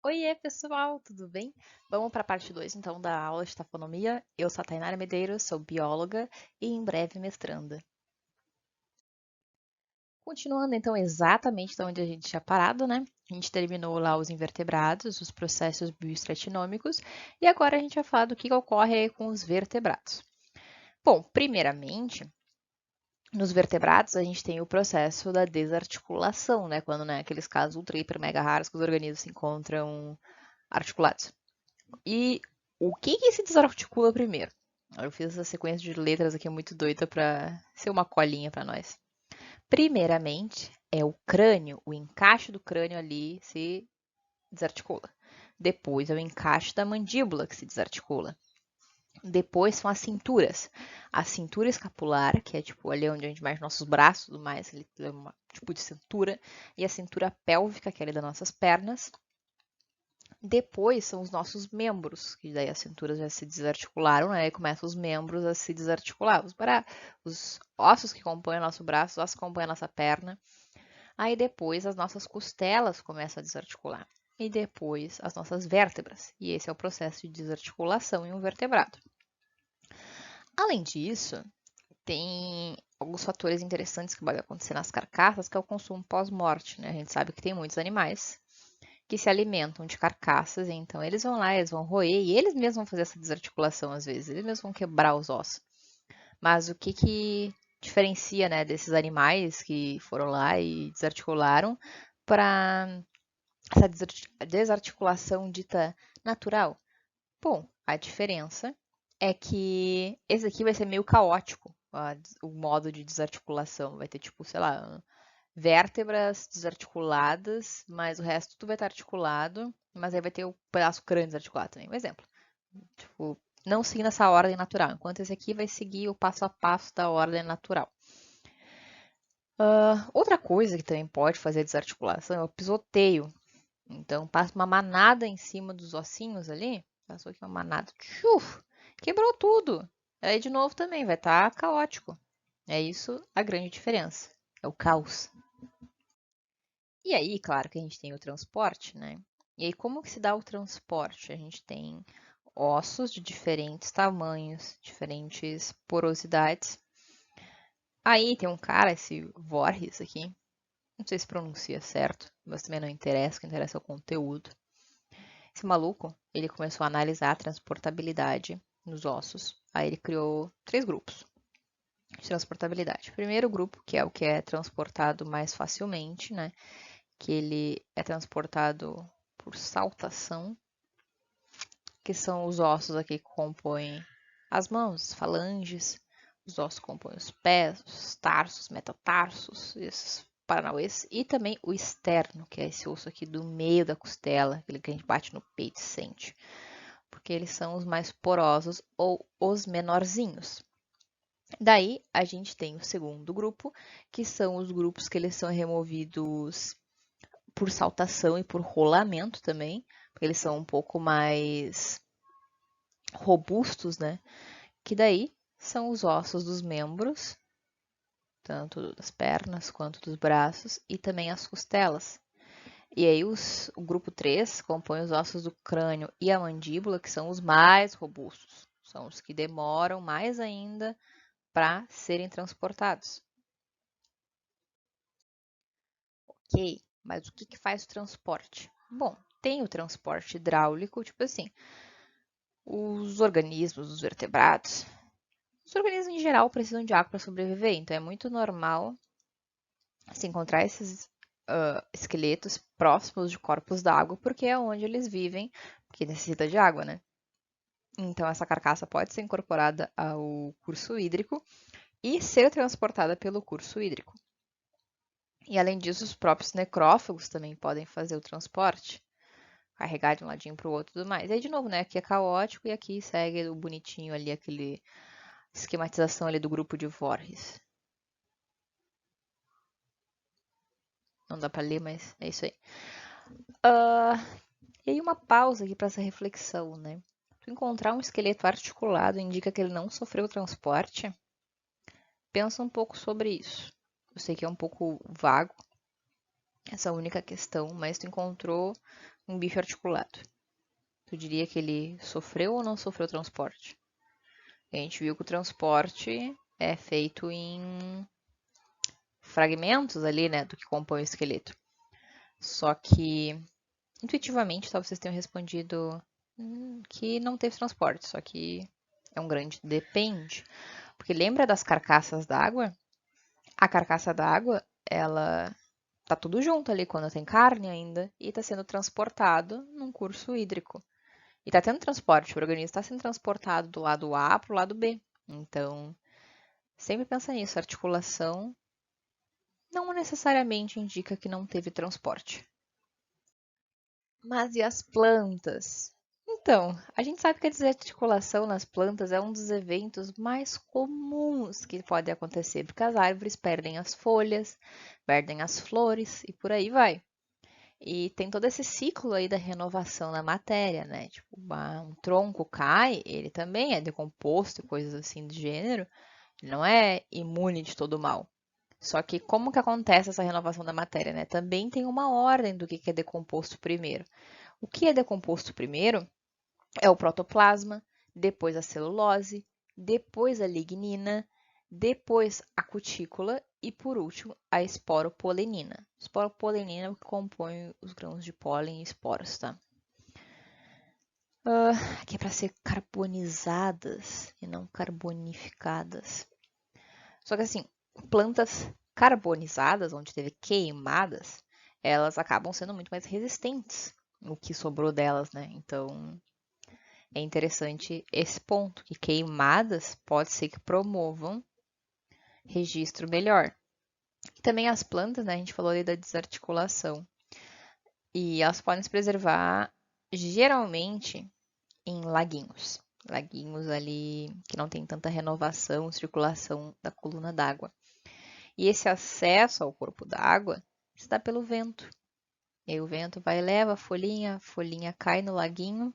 Oiê, pessoal, tudo bem? Vamos para a parte 2, então, da aula de taxonomia. Eu sou a Tainara Medeiros, sou bióloga e em breve mestranda. Continuando, então, exatamente de onde a gente tinha parado, né? A gente terminou lá os invertebrados, os processos bioestratinômicos, e agora a gente vai falar do que ocorre aí com os vertebrados. Bom, primeiramente, nos vertebrados a gente tem o processo da desarticulação, né? Quando, né, aqueles casos ultra, hiper, mega raros que os organismos se encontram articulados. E o que se desarticula primeiro? Eu fiz essa sequência de letras aqui muito doida para ser uma colinha para nós. Primeiramente, é o crânio, o encaixe do crânio ali se desarticula. Depois é o encaixe da mandíbula que se desarticula. Depois são as cinturas. A cintura escapular, que é tipo ali onde a gente mexe nossos braços e tudo mais, ele é um tipo de cintura. E a cintura pélvica, que é ali das nossas pernas. Depois são os nossos membros, que daí as cinturas já se desarticularam, né? E começam os membros a se desarticular. Os ossos que compõem o nosso braço, os ossos que compõem a nossa perna. Aí depois as nossas costelas começam a desarticular. E depois as nossas vértebras. E esse é o processo de desarticulação em um vertebrado. Além disso, tem alguns fatores interessantes que podem acontecer nas carcaças, que é o consumo pós-morte, né? A gente sabe que tem muitos animais que se alimentam de carcaças, então eles vão lá, eles vão roer e eles mesmos vão fazer essa desarticulação às vezes, eles mesmos vão quebrar os ossos. Mas o que diferencia, né, desses animais que foram lá e desarticularam para essa desarticulação dita natural? Bom, a diferença é que esse aqui vai ser meio caótico, o modo de desarticulação. Vai ter, tipo, sei lá, vértebras desarticuladas, mas o resto tudo vai estar articulado, mas aí vai ter o pedaço crânio desarticulado também. Um exemplo. Tipo, não seguindo essa ordem natural, enquanto esse aqui vai seguir o passo a passo da ordem natural. Outra coisa que também pode fazer desarticulação é o pisoteio. Então, passa uma manada em cima dos ossinhos ali, passou aqui uma manada, tchuf, quebrou tudo. Aí, de novo, também vai estar caótico. É isso a grande diferença. É o caos. E aí, claro que a gente tem o transporte, né? E aí, como que se dá o transporte? A gente tem ossos de diferentes tamanhos, diferentes porosidades. Aí tem um cara, esse Voorhees aqui, não sei se pronuncia certo, mas também não interessa, o que interessa é o conteúdo. Esse maluco, ele começou a analisar a transportabilidade nos ossos. Aí ele criou três grupos de transportabilidade. Primeiro grupo, que é o que é transportado mais facilmente, né? Que ele é transportado por saltação, que são os ossos aqui que compõem as mãos, as falanges, os ossos que compõem os pés, os tarsos, metatarsos, esses paranauês, e também o externo, que é esse osso aqui do meio da costela, aquele que a gente bate no peito e sente, porque eles são os mais porosos ou os menorzinhos. Daí a gente tem o segundo grupo, que são os grupos que eles são removidos por saltação e por rolamento também, porque eles são um pouco mais robustos, né? Que daí são os ossos dos membros, tanto das pernas quanto dos braços, e também as costelas. E aí o grupo 3 compõe os ossos do crânio e a mandíbula, que são os mais robustos. São os que demoram mais ainda para serem transportados. Ok, mas o que faz o transporte? Bom, tem o transporte hidráulico, tipo assim, os organismos, os vertebrados, os organismos em geral precisam de água para sobreviver, então é muito normal se encontrar esses esqueletos próximos de corpos d'água, porque é onde eles vivem, porque necessita de água, né? Então essa carcaça pode ser incorporada ao curso hídrico e ser transportada pelo curso hídrico. E além disso, os próprios necrófagos também podem fazer o transporte, carregar de um ladinho para o outro e tudo mais. E aí, de novo, né? Aqui é caótico e aqui segue o bonitinho ali, aquele esquematização ali do grupo de Voorhees. Não dá para ler, mas é isso aí. E aí uma pausa aqui para essa reflexão, né? Tu encontrar um esqueleto articulado indica que ele não sofreu transporte? Pensa um pouco sobre isso. Eu sei que é um pouco vago, Essa única questão, mas tu encontrou um bife articulado. Tu diria que ele sofreu ou não sofreu transporte? A gente viu que o transporte é feito em fragmentos ali, né, do que compõe o esqueleto. Só que, intuitivamente, talvez vocês tenham respondido que não teve transporte, só que é um grande depende. Porque lembra das carcaças d'água? A carcaça d'água, ela tá tudo junto ali quando tem carne ainda e tá sendo transportado num curso hídrico. E tá tendo transporte, o organismo está sendo transportado do lado A para o lado B. Então, sempre pensa nisso, a articulação não necessariamente indica que não teve transporte. Mas e as plantas? Então, a gente sabe que a desarticulação nas plantas é um dos eventos mais comuns que pode acontecer, porque as árvores perdem as folhas, perdem as flores e por aí vai. E tem todo esse ciclo aí da renovação da matéria, né? Tipo, um tronco cai, ele também é decomposto e coisas assim do gênero, ele não é imune de todo mal. Só que como que acontece essa renovação da matéria, né? Também tem uma ordem do que é decomposto primeiro. O que é decomposto primeiro é o protoplasma, depois a celulose, depois a lignina, depois a cutícula e, por último, a esporopolenina. Esporopolenina é o que compõe os grãos de pólen e esporos, tá? Que é para ser carbonizadas e não carbonificadas. Só que assim, plantas carbonizadas, onde teve queimadas, elas acabam sendo muito mais resistentes, o que sobrou delas, né? Então, é interessante esse ponto, que queimadas pode ser que promovam registro melhor. E também as plantas, né? A gente falou ali da desarticulação. E elas podem se preservar geralmente em laguinhos. Laguinhos ali que não tem tanta renovação, circulação da coluna d'água. E esse acesso ao corpo d'água se dá pelo vento. E aí o vento vai e leva a folhinha cai no laguinho.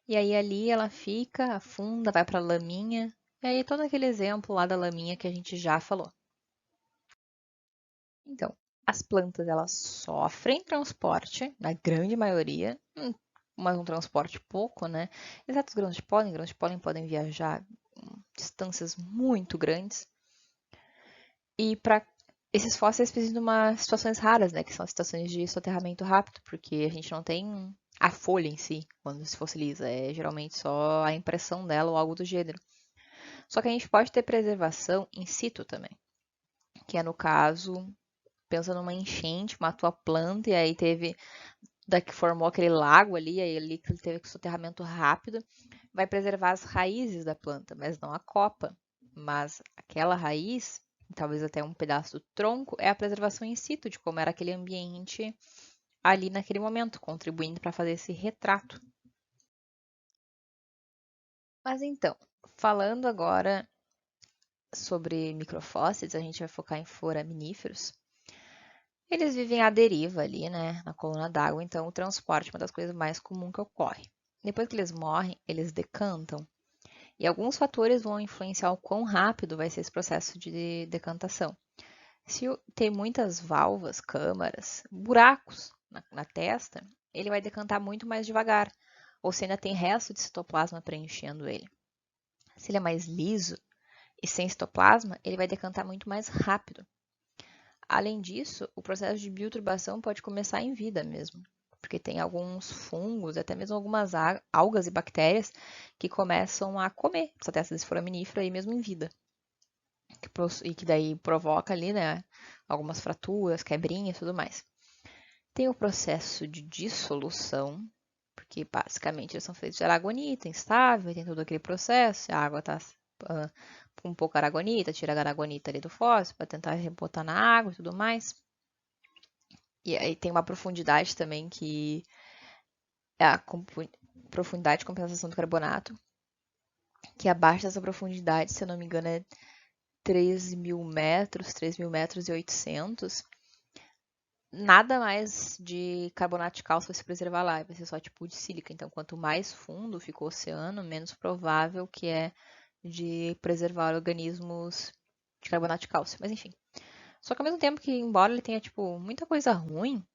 E aí ali ela fica, afunda, vai para a laminha. E aí todo aquele exemplo lá da laminha que a gente já falou. Então, as plantas elas sofrem transporte, na grande maioria, mas um transporte pouco, né? Exato, os grãos de pólen podem viajar distâncias muito grandes. E para esses fósseis precisam de umas situações raras, né? Que são as situações de soterramento rápido, porque a gente não tem a folha em si quando se fossiliza, é geralmente só a impressão dela ou algo do gênero. Só que a gente pode ter preservação in situ também, que é no caso, pensa numa enchente, matou a planta e aí teve que formou aquele lago ali, aí ali que teve soterramento rápido, vai preservar as raízes da planta, mas não a copa. Mas aquela raiz, talvez até um pedaço do tronco, é a preservação in situ de como era aquele ambiente ali naquele momento, contribuindo para fazer esse retrato. Mas então, falando agora sobre microfósseis, a gente vai focar em foraminíferos. Eles vivem à deriva ali, né, na coluna d'água, então o transporte é uma das coisas mais comuns que ocorre. Depois que eles morrem, eles decantam. E alguns fatores vão influenciar o quão rápido vai ser esse processo de decantação. Se tem muitas válvulas, câmaras, buracos na testa, ele vai decantar muito mais devagar, ou se ainda tem resto de citoplasma preenchendo ele. Se ele é mais liso e sem citoplasma, ele vai decantar muito mais rápido. Além disso, o processo de bioturbação pode começar em vida mesmo, porque tem alguns fungos, até mesmo algumas algas e bactérias que começam a comer essa testa desse foraminífero aí mesmo em vida. E que daí provoca ali, né, algumas fraturas, quebrinhas e tudo mais. Tem o processo de dissolução, porque basicamente eles são feitos de aragonita instável, tem todo aquele processo, a água está com um pouco aragonita, tira a aragonita ali do fósforo para tentar rebotar na água e tudo mais. E aí tem uma profundidade também que é a profundidade de compensação do carbonato, que abaixo dessa profundidade, se eu não me engano, é 3.000 metros, 3.000 metros e 800. Nada mais de carbonato de cálcio vai se preservar lá, vai ser só tipo de sílica. Então, quanto mais fundo fica o oceano, menos provável que é de preservar organismos de carbonato de cálcio. Mas enfim, Só que ao mesmo tempo que, embora ele tenha, tipo, muita coisa ruim,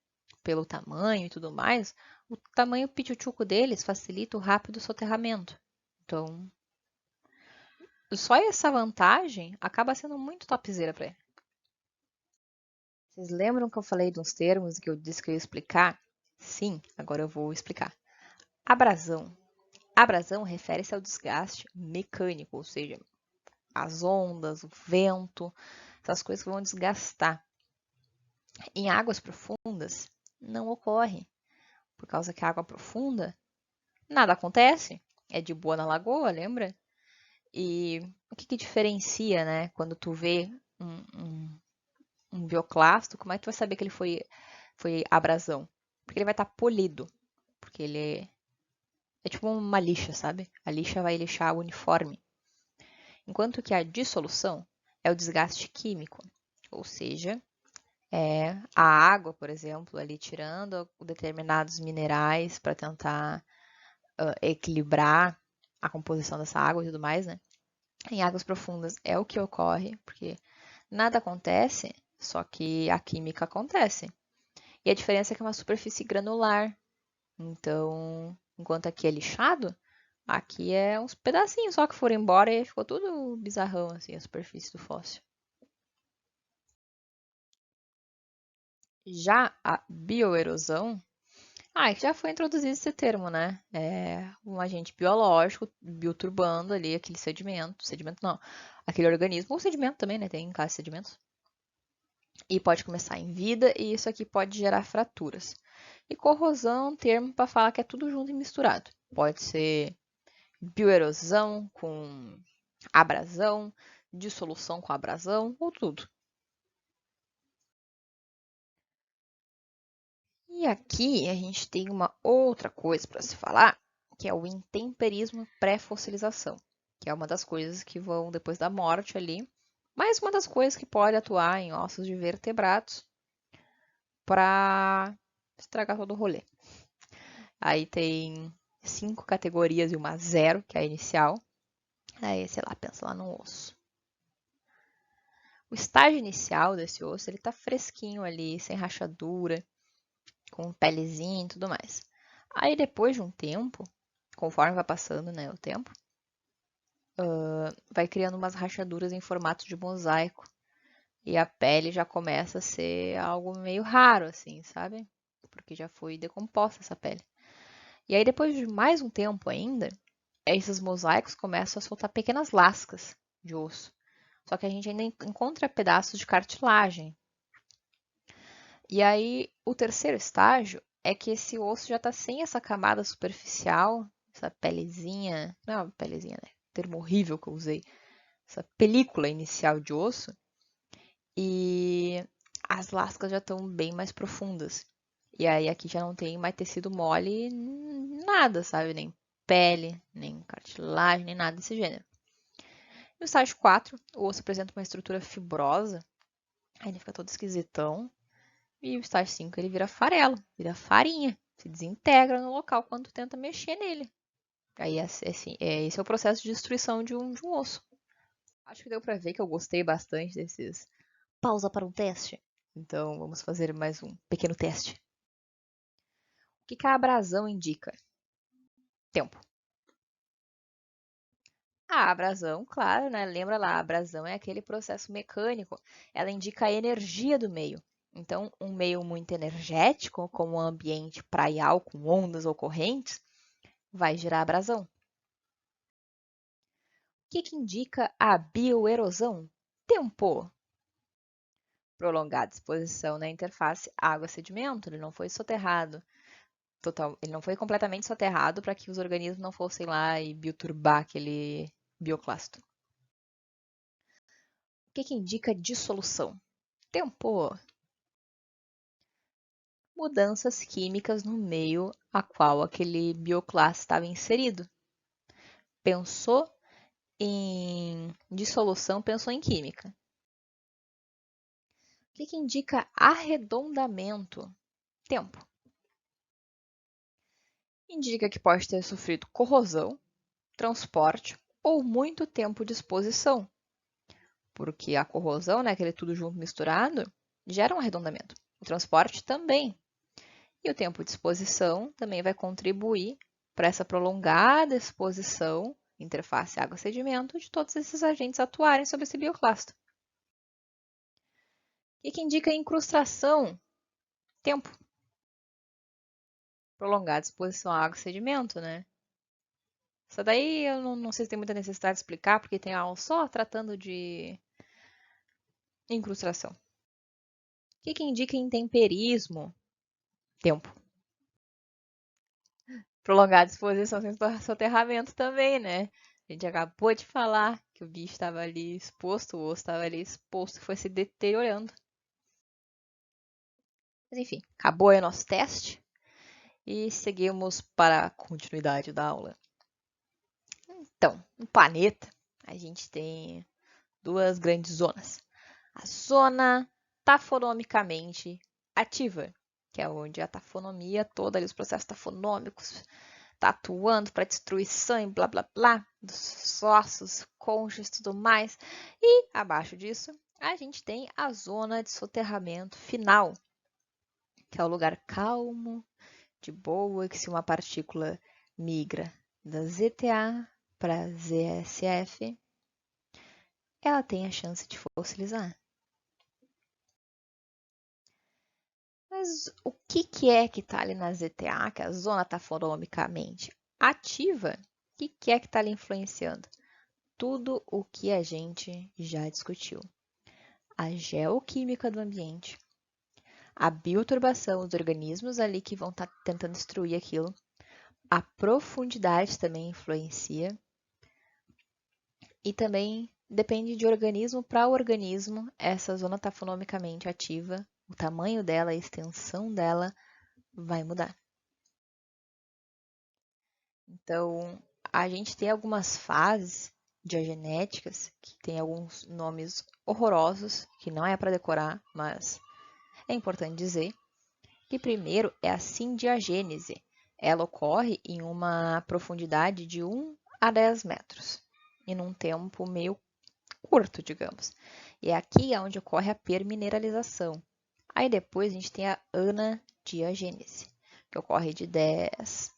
pelo tamanho e tudo mais, o tamanho pituchuco deles facilita o rápido soterramento. Então, só essa vantagem acaba sendo muito topzera para ele. Vocês lembram que eu falei de uns termos que eu disse que eu ia explicar? Sim, agora eu vou explicar. Abrasão. Abrasão refere-se ao desgaste mecânico, ou seja, as ondas, o vento, essas coisas que vão desgastar. Em águas profundas, não ocorre, por causa que a água profunda, nada acontece. É de boa na lagoa, lembra? E o que diferencia, né? Quando tu vê um bioclasto, como é que tu vai saber que ele foi abrasão? Porque ele vai estar polido, porque ele é tipo uma lixa, sabe? A lixa vai lixar o uniforme. Enquanto que a dissolução é o desgaste químico, ou seja, é a água, por exemplo, ali tirando determinados minerais para tentar equilibrar a composição dessa água e tudo mais, né? Em águas profundas é o que ocorre, porque nada acontece, só que a química acontece. E a diferença é que é uma superfície granular. Então, enquanto aqui é lixado, aqui é uns pedacinhos só que foram embora e ficou tudo bizarrão, assim, a superfície do fóssil. Já a bioerosão, já foi introduzido esse termo, né? É um agente biológico bioturbando ali aquele sedimento não, aquele organismo, ou sedimento também, né? Tem classe de sedimentos. E pode começar em vida e isso aqui pode gerar fraturas. E corrosão é um termo para falar que é tudo junto e misturado. Pode ser bioerosão com abrasão, dissolução com abrasão ou tudo. E aqui a gente tem uma outra coisa para se falar, que é o intemperismo pré-fossilização, que é uma das coisas que vão depois da morte ali, mas uma das coisas que pode atuar em ossos de vertebrados para estragar todo o rolê. Aí tem 5 categorias e uma zero, que é a inicial. Aí, sei lá, pensa lá no osso. O estágio inicial desse osso, ele tá fresquinho ali, sem rachadura, com pelezinha e tudo mais. Aí depois de um tempo, conforme vai passando, né, o tempo, vai criando umas rachaduras em formato de mosaico. E a pele já começa a ser algo meio raro, assim, sabe? Porque já foi decomposta essa pele. E aí depois de mais um tempo ainda, esses mosaicos começam a soltar pequenas lascas de osso. Só que a gente ainda encontra pedaços de cartilagem. E aí, o terceiro estágio é que esse osso já está sem essa camada superficial, essa pelezinha, não é uma pelezinha, né? Termo horrível que eu usei, essa película inicial de osso, e as lascas já estão bem mais profundas. E aí aqui já não tem mais tecido mole, nada, sabe? Nem pele, nem cartilagem, nem nada desse gênero. No estágio 4, o osso apresenta uma estrutura fibrosa, aí ele fica todo esquisitão. E o estágio 5 ele vira farelo, vira farinha, se desintegra no local quando tu tenta mexer nele. Aí assim, esse é o processo de destruição de um osso. Acho que deu pra ver que eu gostei bastante desses. Pausa para um teste. Então vamos fazer mais um pequeno teste. O que a abrasão indica? Tempo. A abrasão, claro, né? Lembra lá, a abrasão é aquele processo mecânico. Ela indica a energia do meio. Então, um meio muito energético, como um ambiente praial com ondas ou correntes, vai gerar abrasão. O que indica a bioerosão? Tempo. Prolongada exposição na interface água-sedimento. Ele não foi soterrado. Ele não foi completamente soterrado para que os organismos não fossem lá e bioturbar aquele bioclasto. O que indica dissolução? Tempo. Mudanças químicas no meio a qual aquele bioclasto estava inserido. Pensou em dissolução, pensou em química. O que indica arredondamento? Tempo. Indica que pode ter sofrido corrosão, transporte ou muito tempo de exposição. porque a corrosão, né, aquele tudo junto misturado, gera um arredondamento. O transporte também. E o tempo de exposição também vai contribuir para essa prolongada exposição, interface água-sedimento, de todos esses agentes atuarem sobre esse bioclasto. O que indica incrustação? Tempo. Prolongada exposição à água e sedimento, né? Isso daí eu não sei se tem muita necessidade de explicar, porque tem aula só tratando de incrustação. O que indica intemperismo? Tempo. Prolongada exposição sem soterramento também, né? A gente acabou de falar que o bicho estava ali exposto, o osso estava ali exposto, que foi se deteriorando. Mas enfim, acabou aí o nosso teste e seguimos para a continuidade da aula. Então, no planeta, a gente tem duas grandes zonas. A zona tafonomicamente ativa, que é onde a tafonomia toda, ali, os processos tafonômicos, está atuando para destruição e blá blá blá, dos ossos, conchas e tudo mais. E abaixo disso, a gente tem a zona de soterramento final, que é o lugar calmo, de boa, que se uma partícula migra da ZTA para ZSF, ela tem a chance de fossilizar. Mas o que é que está ali na ZTA, que é a zona tafonomicamente ativa? O que é que está ali influenciando? Tudo o que a gente já discutiu. A geoquímica do ambiente, a bioturbação dos organismos ali que vão estar tentando destruir aquilo, a profundidade também influencia e também depende de organismo para organismo, essa zona tafonomicamente ativa, o tamanho dela, a extensão dela vai mudar. Então, a gente tem algumas fases diagenéticas que tem alguns nomes horrorosos, que não é para decorar, mas é importante dizer que primeiro é a sindiagênese. Ela ocorre em uma profundidade de 1 a 10 metros e num tempo meio curto, digamos. E é aqui onde ocorre a permineralização. Aí depois a gente tem a anadiagênese, que ocorre de 10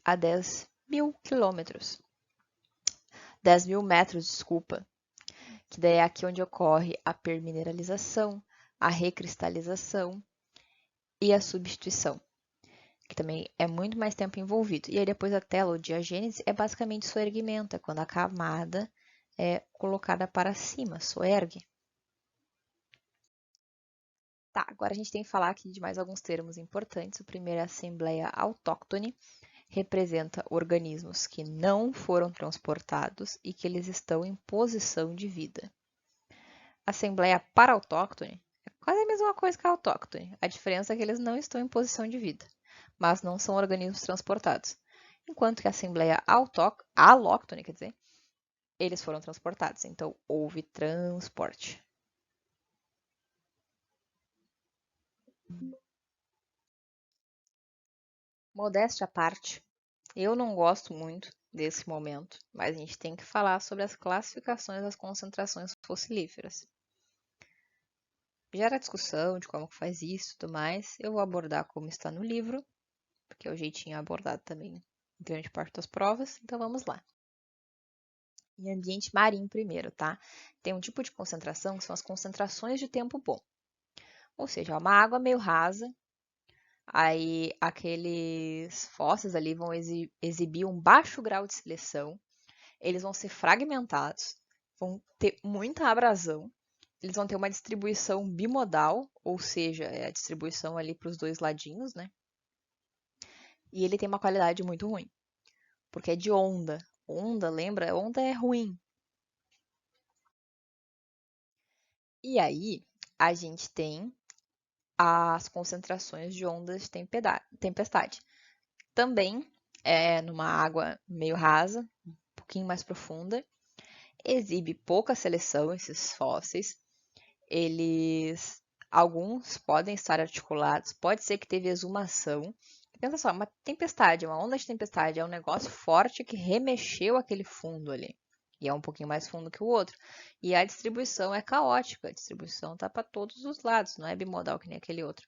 a 10 mil quilômetros. 10 mil metros, desculpa. Que daí é aqui onde ocorre a permineralização, a recristalização e a substituição, que também é muito mais tempo envolvido. E aí depois a telodiagênese é basicamente soerguimento, é quando a camada é colocada para cima, soergue. Tá, agora a gente tem que falar aqui de mais alguns termos importantes. O primeiro é a assembleia autóctone, representa organismos que não foram transportados e que eles estão em posição de vida. Assembleia parautóctone é quase a mesma coisa que a autóctone. A diferença é que eles não estão em posição de vida, mas não são organismos transportados. Enquanto que a assembleia alóctone, quer dizer, eles foram transportados. Então, houve transporte. Modéstia à parte, eu não gosto muito desse momento, mas a gente tem que falar sobre as classificações das concentrações fossilíferas. Gera discussão de como faz isso e tudo mais. Eu vou abordar como está no livro, porque é o jeitinho abordado também em grande parte das provas. Então vamos lá. Em ambiente marinho primeiro, tá? Tem um tipo de concentração que são as concentrações de tempo bom. Ou seja, uma água meio rasa, aí aqueles fósseis ali vão exibir um baixo grau de seleção, eles vão ser fragmentados, vão ter muita abrasão, eles vão ter uma distribuição bimodal, ou seja, é a distribuição ali para os dois ladinhos, né? E ele tem uma qualidade muito ruim, porque é de onda. Onda, lembra? Onda é ruim. E aí, a gente tem as concentrações de ondas de tempestade. Também é numa água meio rasa, um pouquinho mais profunda. Exibe pouca seleção esses fósseis. Alguns podem estar articulados, pode ser que teve exumação. Pensa só, uma tempestade, uma onda de tempestade é um negócio forte que remexeu aquele fundo ali. e é um pouquinho mais fundo que o outro. E a distribuição é caótica, a distribuição tá para todos os lados, não é bimodal que nem aquele outro.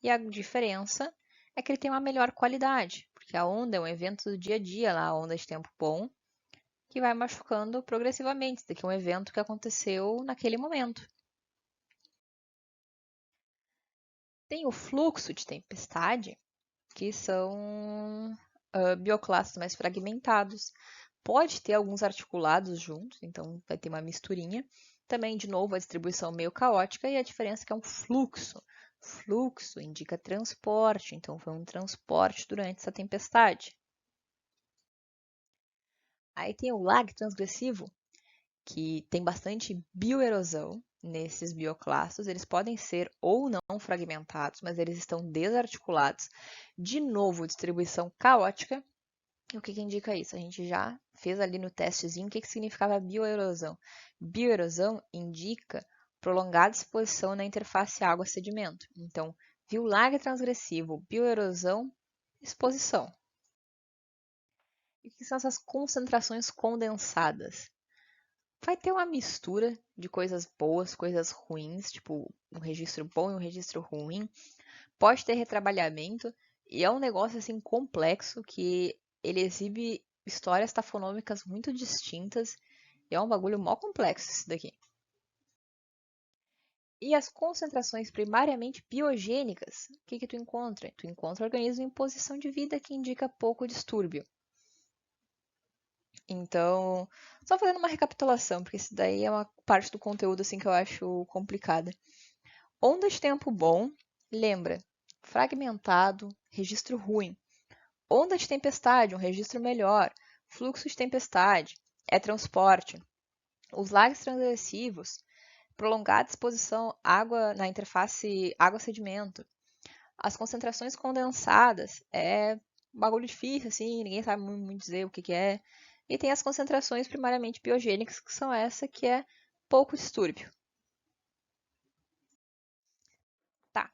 E a diferença é que ele tem uma melhor qualidade, porque a onda é um evento do dia a dia, lá, a onda de tempo bom, que vai machucando progressivamente. Isso daqui é um evento que aconteceu naquele momento. Tem o fluxo de tempestade, que são bioclastos mais fragmentados. Pode ter alguns articulados juntos, então vai ter uma misturinha. Também, de novo, a distribuição meio caótica e a diferença é que é um fluxo. Fluxo indica transporte, então foi um transporte durante essa tempestade. Aí tem o lag transgressivo, que tem bastante bioerosão nesses bioclastos. Eles podem ser ou não fragmentados, mas eles estão desarticulados. De novo, distribuição caótica. E o que indica isso? A gente já fez ali no testezinho o que significava bioerosão. Bioerosão indica prolongada exposição na interface água-sedimento. Então, viu lag transgressivo, bioerosão, exposição. E o que são essas concentrações condensadas? Vai ter uma mistura de coisas boas, coisas ruins, tipo um registro bom e um registro ruim. Pode ter retrabalhamento e é um negócio assim complexo que ele exibe histórias tafonômicas muito distintas e é um bagulho mó complexo isso daqui. E as concentrações primariamente biogênicas, o que tu encontra? Tu encontra organismo em posição de vida que indica pouco distúrbio. Então, só fazendo uma recapitulação, porque isso daí é uma parte do conteúdo assim que eu acho complicada. Onda de tempo bom, lembra, fragmentado, registro ruim. Onda de tempestade, um registro melhor. Fluxo de tempestade, é transporte. Os lags transgressivos, prolongada exposição água na interface água-sedimento. As concentrações condensadas, é um bagulho difícil, assim, ninguém sabe muito dizer o que é. E tem as concentrações primariamente biogênicas, que são essa que é pouco distúrbio. Tá.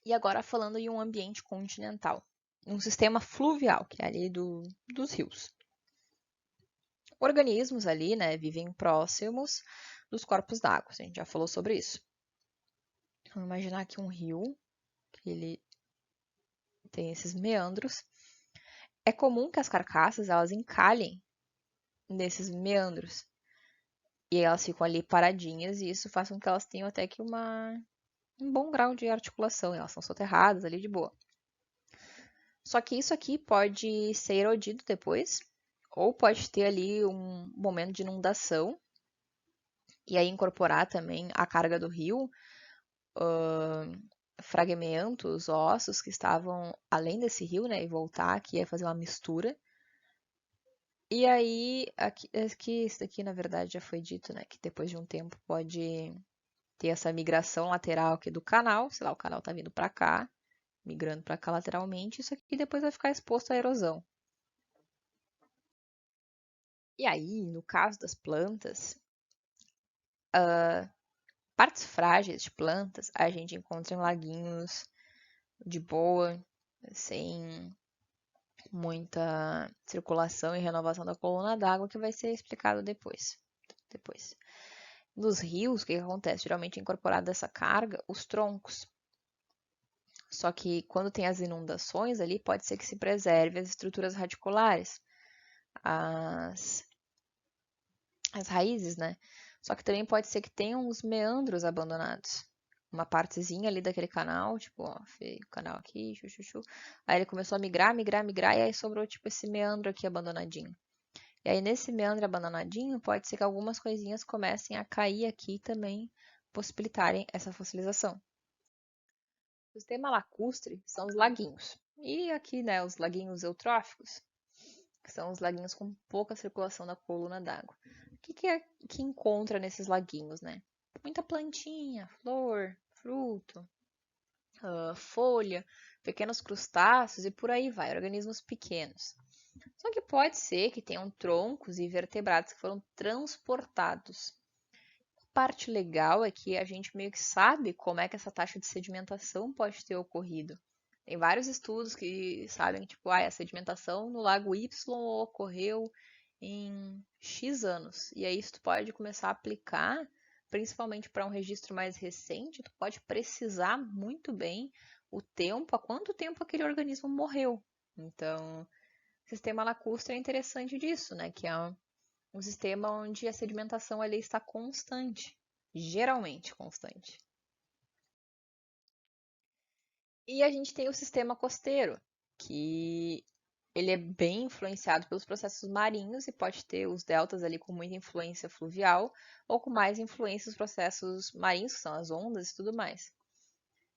E agora falando em um ambiente continental. Um sistema fluvial, que é ali dos rios. Organismos ali, né, vivem próximos dos corpos d'água. A gente já falou sobre isso. Vamos imaginar aqui um rio, que ele tem esses meandros. É comum que as carcaças elas encalhem nesses meandros. E elas ficam ali paradinhas e isso faz com que elas tenham até que um bom grau de articulação. Elas são soterradas ali de boa. Só que isso aqui pode ser erodido depois, ou pode ter ali um momento de inundação e aí incorporar também a carga do rio, fragmentos, ossos que estavam além desse rio, né, e voltar aqui e fazer uma mistura. E aí, isso daqui na verdade já foi dito, né, que depois de um tempo pode ter essa migração lateral aqui do canal, sei lá, o canal tá vindo para cá, migrando para cá lateralmente, isso aqui depois vai ficar exposto à erosão. E aí, no caso das plantas, partes frágeis de plantas a gente encontra em laguinhos de boa, sem muita circulação e renovação da coluna d'água, que vai ser explicado depois. Nos rios, o que acontece? Geralmente é incorporado essa carga, os troncos. Só que quando tem as inundações ali, pode ser que se preserve as estruturas radiculares, as raízes, né? Só que também pode ser que tenham os meandros abandonados. Uma partezinha ali daquele canal, tipo, ó, o canal aqui, chuchuchu. Aí ele começou a migrar, e aí sobrou, tipo, esse meandro aqui abandonadinho. E aí nesse meandro abandonadinho, pode ser que algumas coisinhas comecem a cair aqui também, possibilitarem essa fossilização. O sistema lacustre são os laguinhos. E aqui, né, os laguinhos eutróficos, que são os laguinhos com pouca circulação da coluna d'água. O que é que encontra nesses laguinhos, né? Muita plantinha, flor, fruto, folha, pequenos crustáceos e por aí vai, organismos pequenos. Só que pode ser que tenham troncos e vertebrados que foram transportados. A parte legal é que a gente meio que sabe como é que essa taxa de sedimentação pode ter ocorrido. Tem vários estudos que sabem que, tipo, a sedimentação no lago Y ocorreu em X anos. E aí, se tu pode começar a aplicar, principalmente para um registro mais recente, tu pode precisar muito bem o tempo, há quanto tempo aquele organismo morreu. Então, o sistema lacustre é interessante disso, né? Que é um sistema onde a sedimentação ali está constante, geralmente constante. E a gente tem o sistema costeiro, que ele é bem influenciado pelos processos marinhos e pode ter os deltas ali com muita influência fluvial ou com mais influência dos processos marinhos, que são as ondas e tudo mais.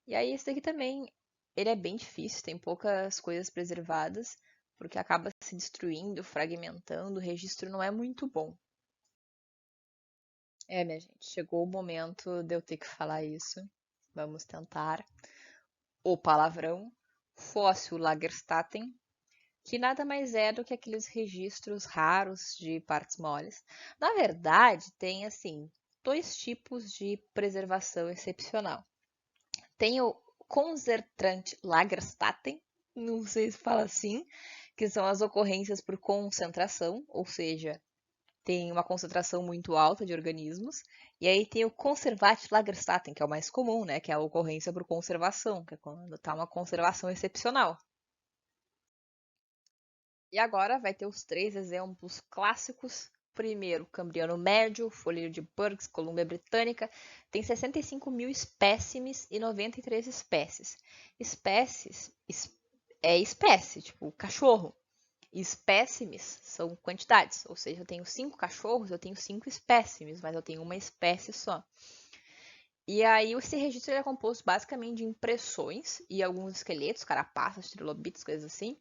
E aí esse daqui também, ele é bem difícil, tem poucas coisas preservadas, porque acaba se destruindo, fragmentando, o registro não é muito bom. É, minha gente, chegou o momento de eu ter que falar isso. Vamos tentar. O palavrão, fóssil Lagerstätten, que nada mais é do que aqueles registros raros de partes moles. Na verdade, tem assim dois tipos de preservação excepcional. Tem o Concentrant Lagerstätten, não sei se fala assim, que são as ocorrências por concentração, ou seja, tem uma concentração muito alta de organismos. E aí tem o Conservat Lagerstätten, que é o mais comum, né? Que é a ocorrência por conservação, que é quando está uma conservação excepcional. E agora vai ter os três exemplos clássicos. Primeiro, Cambriano Médio, Folheiro de Burgess, Colômbia Britânica, tem 65 mil espécimes e 93 espécies. Espécies é espécie, tipo cachorro. E espécimes são quantidades, ou seja, eu tenho 5 cachorros, eu tenho 5 espécimes, mas eu tenho uma espécie só. E aí esse registro é composto basicamente de impressões e alguns esqueletos, carapaças, trilobites, coisas assim.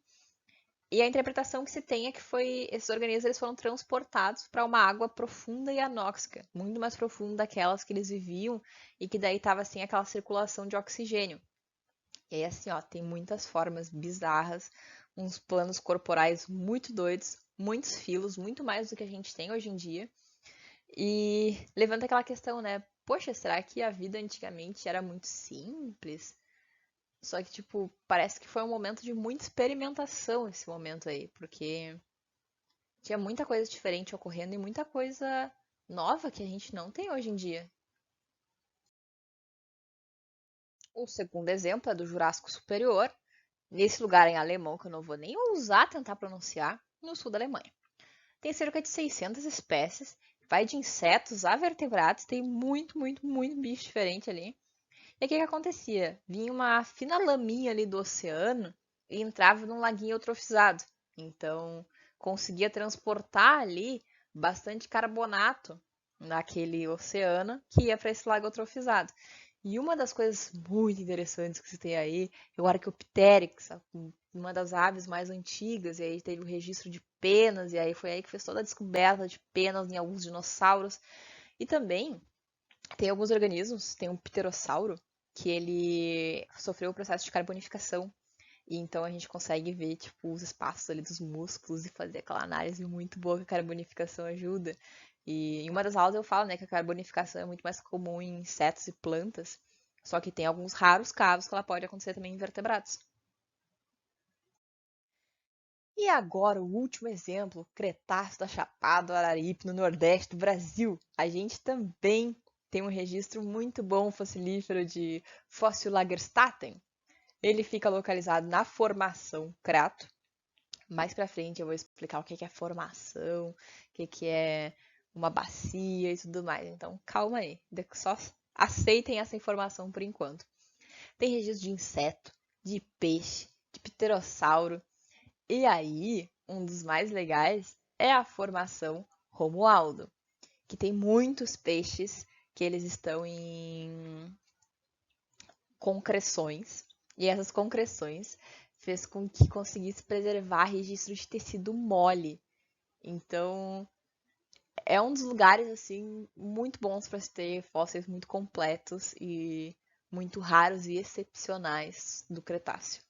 E a interpretação que se tem é que esses organismos eles foram transportados para uma água profunda e anóxica, muito mais profunda daquelas que eles viviam e que daí estava assim aquela circulação de oxigênio. E aí assim, ó, tem muitas formas bizarras, uns planos corporais muito doidos, muitos filos, muito mais do que a gente tem hoje em dia. E levanta aquela questão, né? Poxa, será que a vida antigamente era muito simples? Só que, tipo, parece que foi um momento de muita experimentação esse momento aí, porque tinha muita coisa diferente ocorrendo e muita coisa nova que a gente não tem hoje em dia. O segundo exemplo é do Jurássico Superior, nesse lugar em alemão que eu não vou nem ousar tentar pronunciar, no sul da Alemanha. Tem cerca de 600 espécies, vai de insetos a vertebrados, tem muito, muito, muito bicho diferente ali. E o que acontecia? Vinha uma fina laminha ali do oceano e entrava num laguinho eutrofizado. Então, conseguia transportar ali bastante carbonato naquele oceano que ia para esse lago eutrofizado. E uma das coisas muito interessantes que se tem aí é o Archaeopteryx, uma das aves mais antigas, e aí teve o registro de penas, e aí foi aí que fez toda a descoberta de penas em alguns dinossauros. E também tem alguns organismos, tem um pterossauro, que ele sofreu o processo de carbonificação. E então a gente consegue ver, tipo, os espaços ali dos músculos e fazer aquela análise muito boa que a carbonificação ajuda. E em uma das aulas eu falo, né, que a carbonificação é muito mais comum em insetos e plantas, só que tem alguns raros casos que ela pode acontecer também em vertebrados. E agora o último exemplo, Cretáceo da Chapada do Araripe, no Nordeste do Brasil. A gente também tem um registro muito bom fossilífero de fóssil Lagerstätten. Ele fica localizado na formação Crato. Mais pra frente eu vou explicar o que é formação, o que é uma bacia e tudo mais. Então calma aí, só aceitem essa informação por enquanto. Tem registro de inseto, de peixe, de pterossauro, e aí, um dos mais legais é a formação Romualdo, que tem muitos peixes que eles estão em concreções, e essas concreções fez com que conseguisse preservar registro de tecido mole. Então, é um dos lugares assim muito bons para se ter fósseis muito completos e muito raros e excepcionais do Cretáceo.